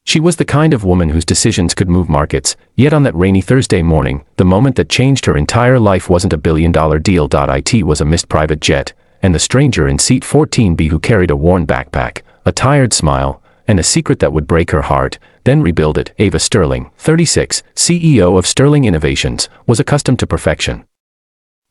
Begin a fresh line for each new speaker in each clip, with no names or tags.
She was the kind of woman whose decisions could move markets, yet on that rainy Thursday morning, the moment that changed her entire life wasn't a billion-dollar deal. It was a missed private jet, and the stranger in seat 14B who carried a worn backpack, a tired smile, and a secret that would break her heart, then rebuild it. Ava Sterling, 36, CEO of Sterling Innovations, was accustomed to perfection.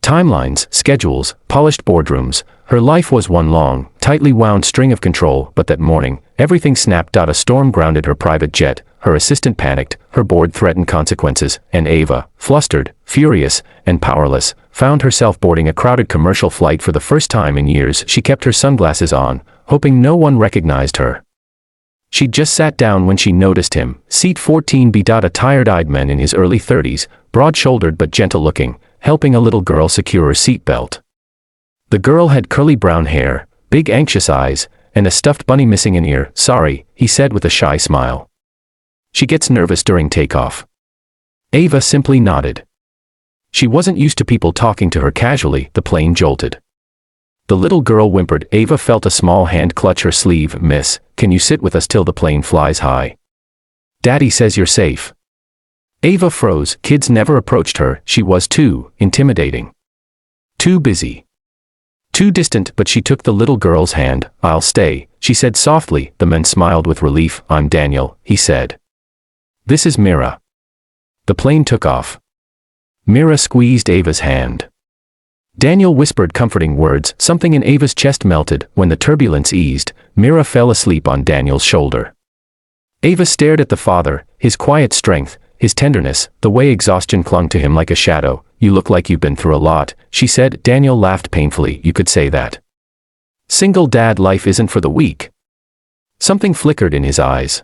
Timelines, schedules, polished boardrooms. Her life was one long, tightly wound string of control, but that morning, everything snapped. A storm grounded her private jet, her assistant panicked, her board threatened consequences, and Ava, flustered, furious, and powerless, found herself boarding a crowded commercial flight for the first time in years. She kept her sunglasses on, hoping no one recognized her. She'd just sat down when she noticed him, seat 14B. A tired-eyed man in his early 30s, broad-shouldered but gentle-looking, helping a little girl secure her seatbelt. The girl had curly brown hair, big anxious eyes, and a stuffed bunny missing an ear. "Sorry," he said with a shy smile. "She gets nervous during takeoff." Ava simply nodded. She wasn't used to people talking to her casually. The plane jolted. The little girl whimpered. Ava felt a small hand clutch her sleeve. "Miss, can you sit with us till the plane flies high? Daddy says you're safe." Ava froze. Kids never approached her. She was too intimidating. Too busy. Too distant, but she took the little girl's hand. "I'll stay," she said softly. The man smiled with relief. "I'm Daniel," he said. "This is Mira." The plane took off. Mira squeezed Ava's hand. Daniel whispered comforting words. Something in Ava's chest melted. When the turbulence eased, Mira fell asleep on Daniel's shoulder. Ava stared at the father, his quiet strength, his tenderness, the way exhaustion clung to him like a shadow. "You look like you've been through a lot," she said. Daniel laughed painfully. "You could say that. Single dad life isn't for the weak." Something flickered in his eyes.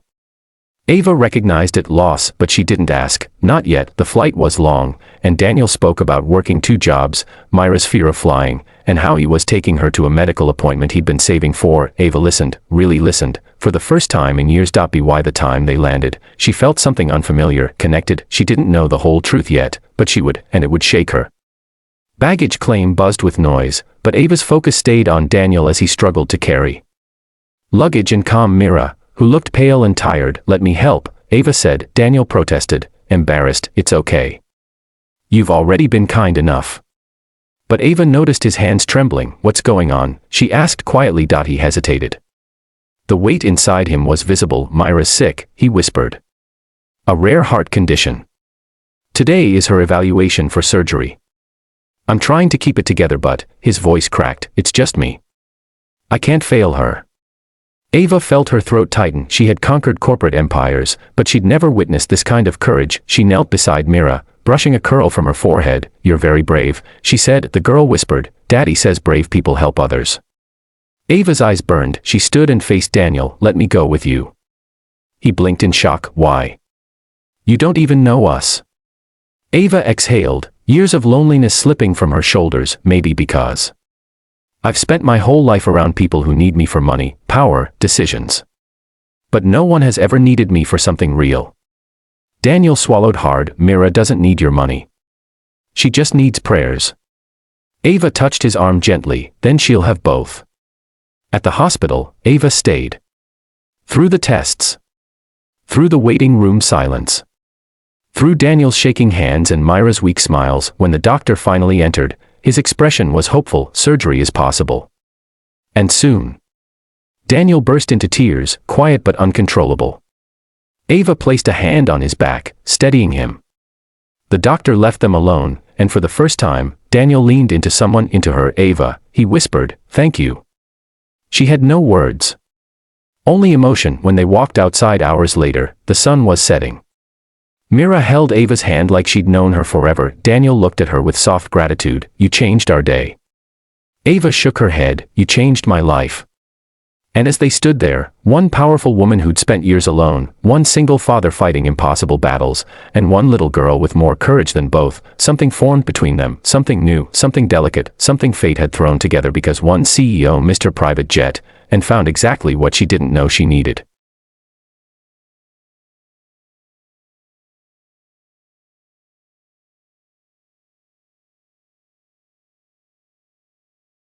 Ava recognized it, loss, but she didn't ask. Not yet. The flight was long, and Daniel spoke about working 2 jobs, Myra's fear of flying, and how he was taking her to a medical appointment he'd been saving for. Ava listened, really listened, for the first time in years. By the time they landed, she felt something unfamiliar, connected. She didn't know the whole truth yet, but she would, and it would shake her. Baggage claim buzzed with noise, but Ava's focus stayed on Daniel as he struggled to carry luggage and calm Mira, who looked pale and tired. "Let me help," Ava said. Daniel protested, embarrassed. "It's okay. You've already been kind enough." But Ava noticed his hands trembling. "What's going on?" she asked quietly. He hesitated. The weight inside him was visible. "Myra's sick," he whispered. "A rare heart condition. Today is her evaluation for surgery. I'm trying to keep it together, but," his voice cracked, "it's just me. I can't fail her." Ava felt her throat tighten. She had conquered corporate empires, but she'd never witnessed this kind of courage. She knelt beside Mira, brushing a curl from her forehead. "You're very brave," she said. The girl whispered, "Daddy says brave people help others." Ava's eyes burned. She stood and faced Daniel. "Let me go with you." He blinked in shock. "Why? You don't even know us." Ava exhaled, years of loneliness slipping from her shoulders. "Maybe because I've spent my whole life around people who need me for money, power, decisions. But no one has ever needed me for something real." Daniel swallowed hard. "Mira doesn't need your money. She just needs prayers." Ava touched his arm gently. "Then she'll have both." At the hospital, Ava stayed. Through the tests. Through the waiting room silence. Through Daniel's shaking hands and Myra's weak smiles. When the doctor finally entered, his expression was hopeful. "Surgery is possible. And soon." Daniel burst into tears, quiet but uncontrollable. Ava placed a hand on his back, steadying him. The doctor left them alone, and for the first time, Daniel leaned into her. "Ava," he whispered, "thank you." She had no words. Only emotion. When they walked outside hours later, the sun was setting. Mira held Ava's hand like she'd known her forever. Daniel looked at her with soft gratitude. "You changed our day." Ava shook her head. "You changed my life." And as they stood there, one powerful woman who'd spent years alone, one single father fighting impossible battles, and one little girl with more courage than both, something formed between them, something new, something delicate, something fate had thrown together because one CEO missed her private jet, and found exactly what she didn't know she needed.